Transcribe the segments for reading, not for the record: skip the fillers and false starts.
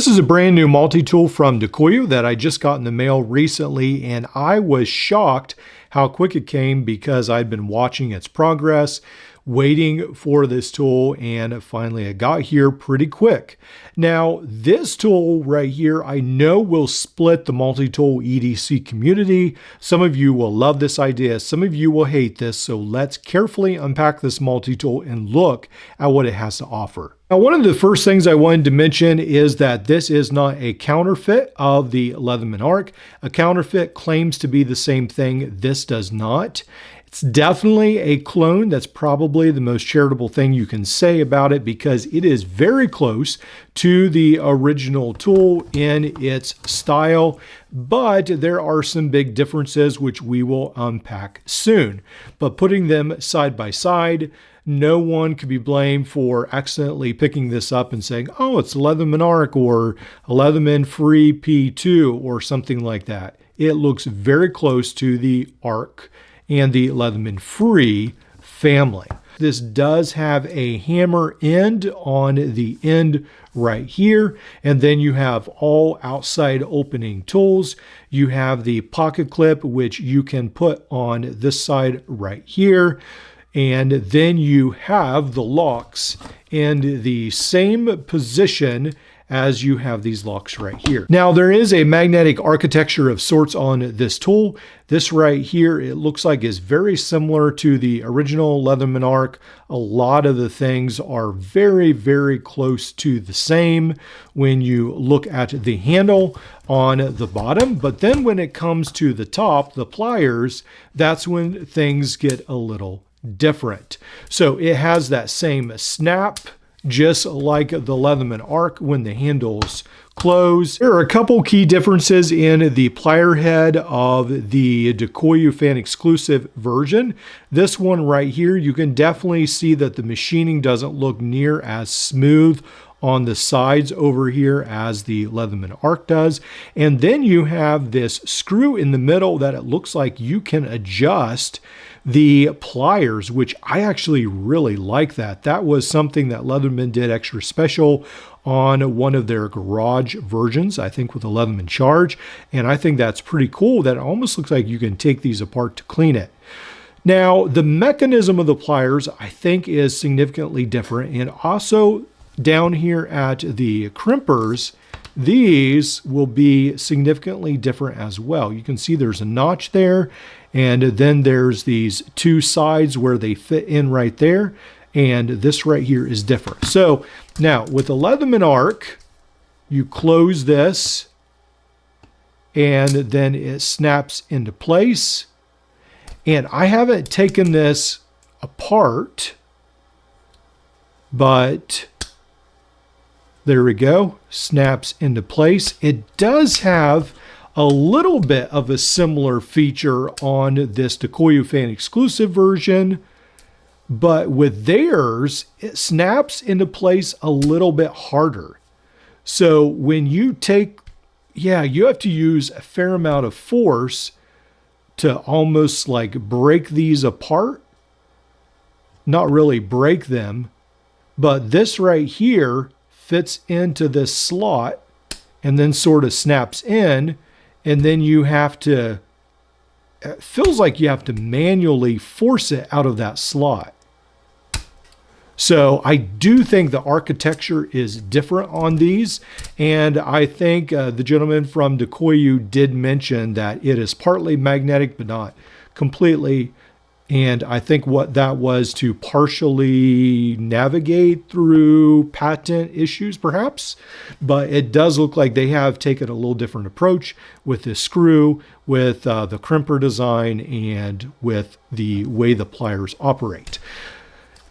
This is a brand new multi-tool from Dakoyu that I just got in the mail recently, and I was shocked how quick it came because I'd been watching its progress, waiting for this tool, and finally it got here pretty quick. Now, this tool right here, I know will split the multi-tool EDC community. Some of you will love this idea, some of you will hate this, so let's carefully unpack this multi-tool and look at what it has to offer. Now, one of the first things I wanted to mention is that this is not a counterfeit of the Leatherman Arc. A counterfeit claims to be the same thing. This does not. It's definitely a clone. That's probably the most charitable thing you can say about it because it is very close to the original tool in its style, but there are some big differences which we will unpack soon. But putting them side by side, no one could be blamed for accidentally picking this up and saying, oh, it's a Leatherman Arc or a Leatherman Free P2 or something like that. It looks very close to the Arc and the Leatherman Free family. This does have a hammer end on the end right here, and then you have all outside opening tools. You have the pocket clip, which you can put on this side right here, and then you have the locks in the same position as you have these locks right here. Now, there is a magnetic architecture of sorts on this tool. This right here, it looks like is very similar to the original Leatherman Arc. A lot of the things are very, very close to the same when you look at the handle on the bottom. But then when it comes to the top, the pliers, that's when things get a little different. So it has that same snap, just like the Leatherman Arc when the handles close. There are a couple key differences in the plier head of the Dakoyu fan exclusive version. This one right here, you can definitely see that the machining doesn't look near as smooth on the sides over here as the Leatherman Arc does. And then you have this screw in the middle that it looks like you can adjust the pliers, which I actually really like that. That was something that Leatherman did extra special on one of their garage versions, I think with a Leatherman Charge. And I think that's pretty cool that it almost looks like you can take these apart to clean it. Now, the mechanism of the pliers, I think, is significantly different. And also down here at the crimpers, these will be significantly different as well. You can see there's a notch there, and then there's these two sides where they fit in right there, and this right here is different. So now with the Leatherman Arc, you close this, and then it snaps into place. And I haven't taken this apart, but there we go, snaps into place. It does have a little bit of a similar feature on this Dakoyu fan exclusive version, but with theirs, it snaps into place a little bit harder. So when you take, you have to use a fair amount of force to almost like break these apart. Not really break them, but this right here fits into this slot and then sort of snaps in, and then you have to, it feels like you have to manually force it out of that slot. So I do think the architecture is different on these, and I think the gentleman from Dakoyu did mention that it is partly magnetic but not completely. And I think what that was to partially navigate through patent issues, perhaps. But it does look like they have taken a little different approach with this screw, with the crimper design, and with the way the pliers operate.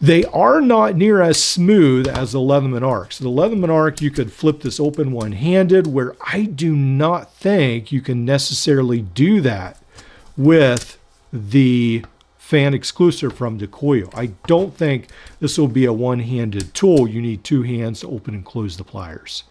They are not near as smooth as the Leatherman Arc. So the Leatherman Arc, you could flip this open one-handed, where I do not think you can necessarily do that with the fan exclusive from Dakoyu. I don't think this will be a one-handed tool. You need two hands to open and close the pliers.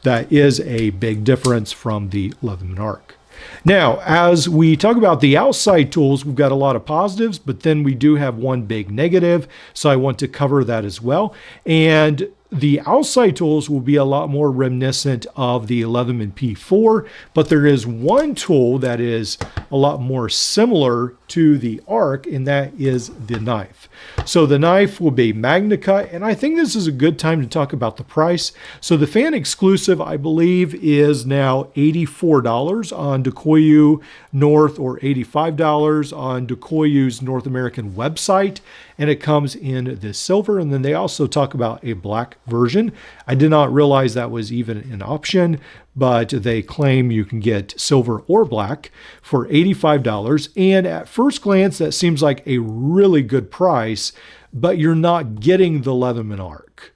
That is a big difference from the Leatherman Arc. Now, as we talk about the outside tools, we've got a lot of positives, but then we do have one big negative. So I want to cover that as well. And the outside tools will be a lot more reminiscent of the Leatherman P4, but there is one tool that is a lot more similar to the Arc, and that is the knife. So the knife will be MagnaCut, and I think this is a good time to talk about the price. So the fan exclusive, I believe, is now $84 on Dakoyu North, or $85 on Dakoyu's North American website, and it comes in this silver, and then they also talk about a black version. I did not realize that was even an option, but they claim you can get silver or black for $85. And at first glance, that seems like a really good price, but you're not getting the Leatherman Arc.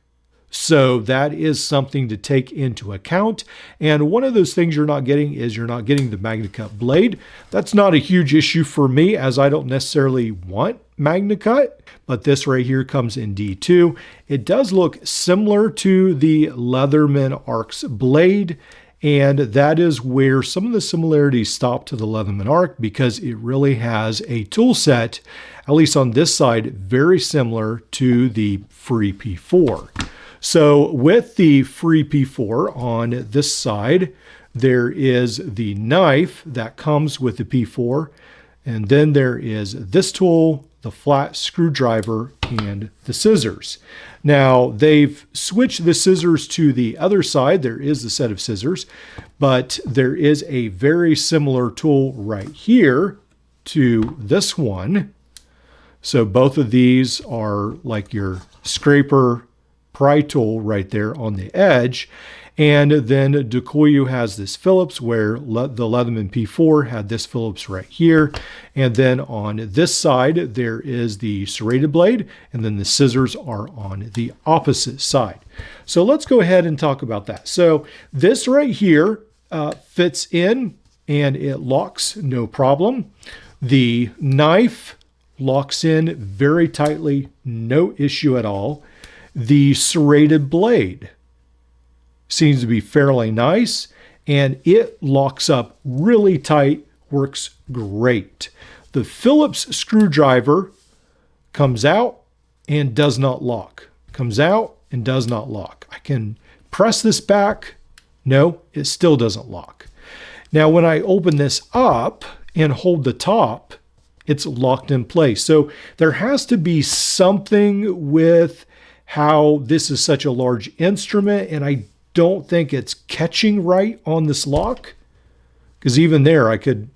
So that is something to take into account. And one of those things you're not getting is you're not getting the MagnaCut blade. That's not a huge issue for me, as I don't necessarily want MagnaCut, but this right here comes in D2. It does look similar to the Leatherman Arc's blade, and that is where some of the similarities stop to the Leatherman Arc, because it really has a tool set, at least on this side, very similar to the Free P4. So with the Free P4 on this side, there is the knife that comes with the P4, and then there is this tool, the flat screwdriver, and the scissors. Now, they've switched the scissors to the other side. There is the set of scissors, but there is a very similar tool right here to this one. So both of these are like your scraper pry tool right there on the edge. And then Dakoyu has this Phillips, where the Leatherman P4 had this Phillips right here. And then on this side, there is the serrated blade, and then the scissors are on the opposite side. So let's go ahead and talk about that. So this right here fits in and it locks no problem. The knife locks in very tightly, no issue at all. The serrated blade seems to be fairly nice, and it locks up really tight, works great. The Phillips screwdriver comes out and does not lock. Comes out and does not lock. I can press this back. No, it still doesn't lock. Now, when I open this up and hold the top, it's locked in place. So there has to be something with how this is such a large instrument, and I don't think it's catching right on this lock, because even there I could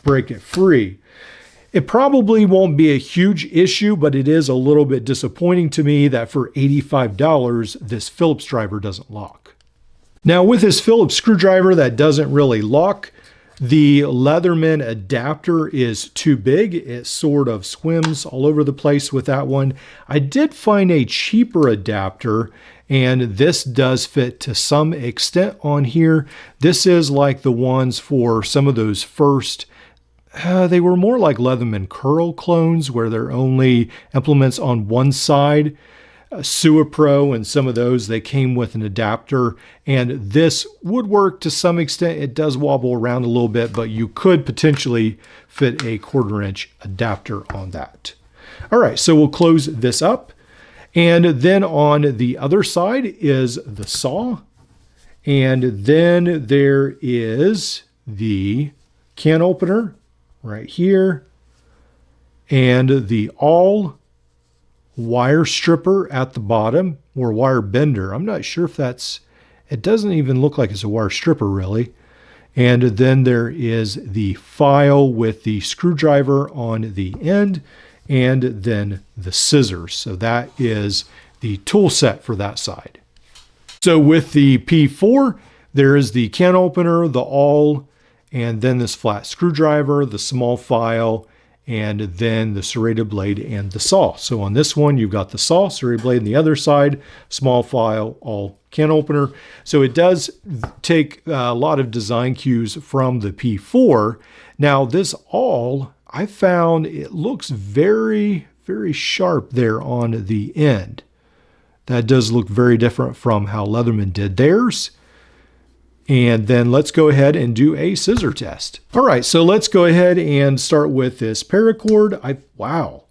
break it free. It probably won't be a huge issue, but it is a little bit disappointing to me that for $85 this Phillips driver doesn't lock. Now, with this Phillips screwdriver that doesn't really lock, the Leatherman adapter is too big. It sort of swims all over the place with that one. I did find a cheaper adapter, and this does fit to some extent on here. This is like the ones for some of those first, they were more like Leatherman curl clones, where they're only implements on one side. SuaPro and some of those, they came with an adapter, and this would work to some extent. It does wobble around a little bit, but you could potentially fit a 1/4-inch adapter on that. All right, so we'll close this up. And then on the other side is the saw. And then there is the can opener right here, and the all wire stripper at the bottom, or wire bender. I'm not sure if that's, it doesn't even look like it's a wire stripper really. And then there is the file with the screwdriver on the end, and then the scissors. So that is the tool set for that side. So with the P4, there is the can opener, the awl, and then this flat screwdriver, the small file, and then the serrated blade and the saw. So on this one, you've got the saw, serrated blade on the other side, small file, awl, can opener. So it does take a lot of design cues from the P4. Now this awl, I found it looks very, very sharp there on the end. That does look very different from how Leatherman did theirs. And then let's go ahead and do a scissor test. All right, so let's go ahead and start with this paracord. Wow,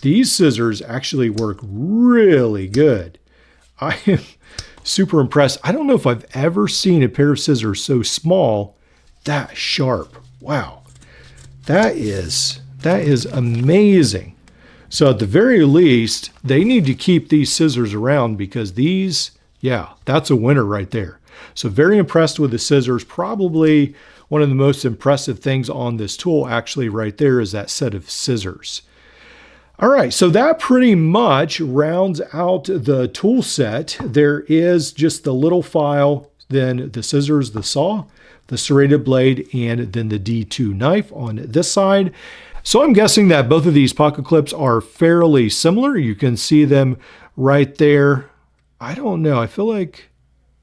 these scissors actually work really good. I am super impressed. I don't know if I've ever seen a pair of scissors so small, that sharp. Wow. That is amazing. So at the very least, they need to keep these scissors around because these, yeah, that's a winner right there. So very impressed with the scissors. Probably one of the most impressive things on this tool actually right there is that set of scissors. All right, so that pretty much rounds out the tool set. There is just the little file, then the scissors, the saw, the serrated blade, and then the D2 knife on this side. So I'm guessing that both of these pocket clips are fairly similar. You can see them right there. I don't know, I feel like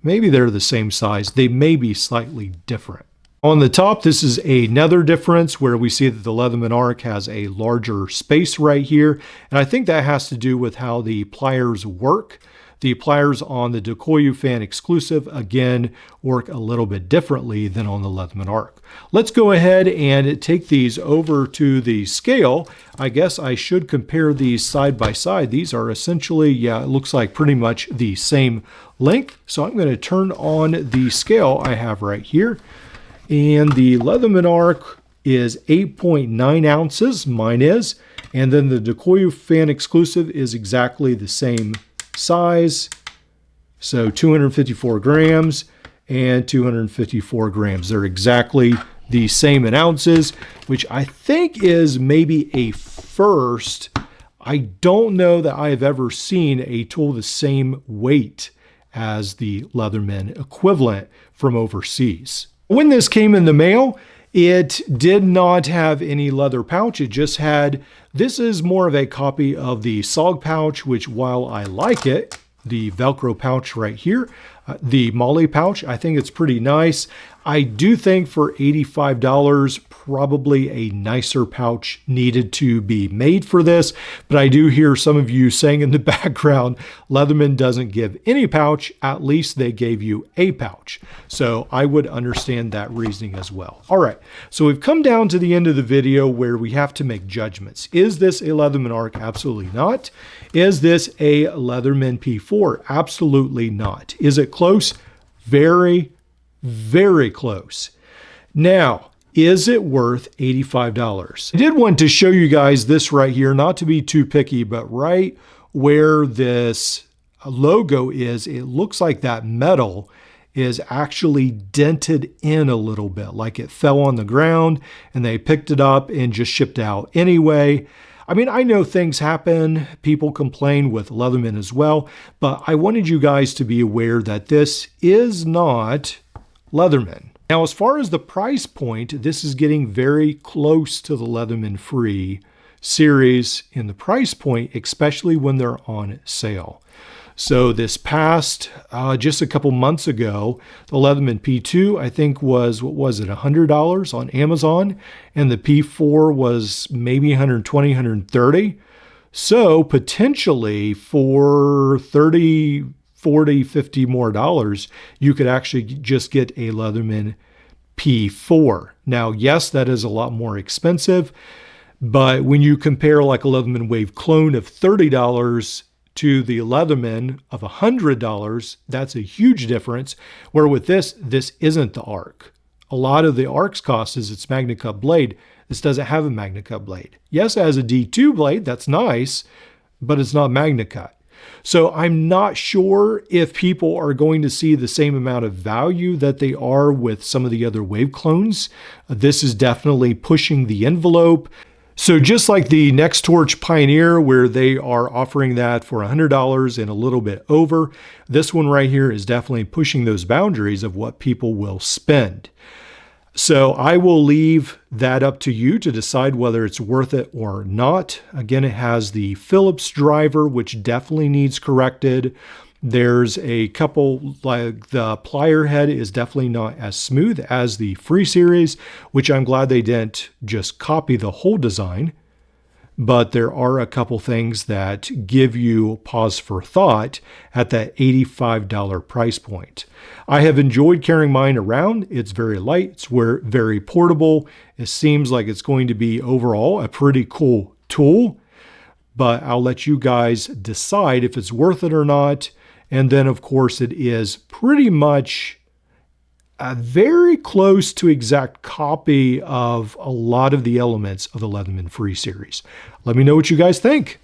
maybe they're the same size. They may be slightly different. On the top, this is another difference where we see that the Leatherman arc has a larger space right here. And I think that has to do with how the pliers work. The pliers on the Dakoyu fan exclusive, again, work a little bit differently than on the Leatherman arc. Let's go ahead and take these over to the scale. I guess I should compare these side by side. These are essentially, yeah, it looks like pretty much the same length. So I'm going to turn on the scale I have right here. And the Leatherman arc is 8.9 ounces, mine is. And then the Dakoyu fan exclusive is exactly the same size. So 254 grams and 254 grams. They're exactly the same in ounces, which I think is maybe a first. I don't know that I have ever seen a tool the same weight as the Leatherman equivalent from overseas. When this came in the mail, it did not have any leather pouch. It just had, this is more of a copy of the SOG pouch, which while I like it, the Velcro pouch right here, the Molly pouch, I think it's pretty nice. I do think for $85, probably a nicer pouch needed to be made for this, but I do hear some of you saying in the background, Leatherman doesn't give any pouch, at least they gave you a pouch. So I would understand that reasoning as well. All right, so we've come down to the end of the video where we have to make judgments. Is this a Leatherman arc? Absolutely not. Is this a Leatherman P4? Absolutely not. Is it close? Very, very close. Now, is it worth $85? I did want to show you guys this right here, not to be too picky, but right where this logo is, it looks like that metal is actually dented in a little bit, like it fell on the ground and they picked it up and just shipped out anyway. I mean, I know things happen, people complain with Leatherman as well, but I wanted you guys to be aware that this is not Leatherman. Now, as far as the price point, this is getting very close to the Leatherman Free series in the price point, especially when they're on sale. So this past, just a couple months ago, the Leatherman P2, I think was, what was it, $100 on Amazon, and the P4 was maybe $120, $130. So potentially for $30, $40, $50 more dollars, you could actually just get a Leatherman P4. Now, yes, that is a lot more expensive, but when you compare like a Leatherman Wave clone of $30 to the Leatherman of $100, that's a huge difference. Where with this isn't the arc. A lot of the arc's cost is its Magna Cut blade. This doesn't have a Magna Cut blade. Yes, it has a D2 blade, that's nice, but it's not Magna Cut. So I'm not sure if people are going to see the same amount of value that they are with some of the other Wave clones. This is definitely pushing the envelope. So just like the Next Torch Pioneer, where they are offering that for $100 and a little bit over, this one right here is definitely pushing those boundaries of what people will spend. So I will leave that up to you to decide whether it's worth it or not. Again, it has the Phillips driver, which definitely needs corrected. There's a couple, like the plier head is definitely not as smooth as the Free series, which I'm glad they didn't just copy the whole design. But there are a couple things that give you pause for thought at that $85 price point. I have enjoyed carrying mine around. It's very light, it's very portable. It seems like it's going to be overall a pretty cool tool, but I'll let you guys decide if it's worth it or not. And then, of course, it is pretty much a very close to exact copy of a lot of the elements of the Leatherman Free series. Let me know what you guys think.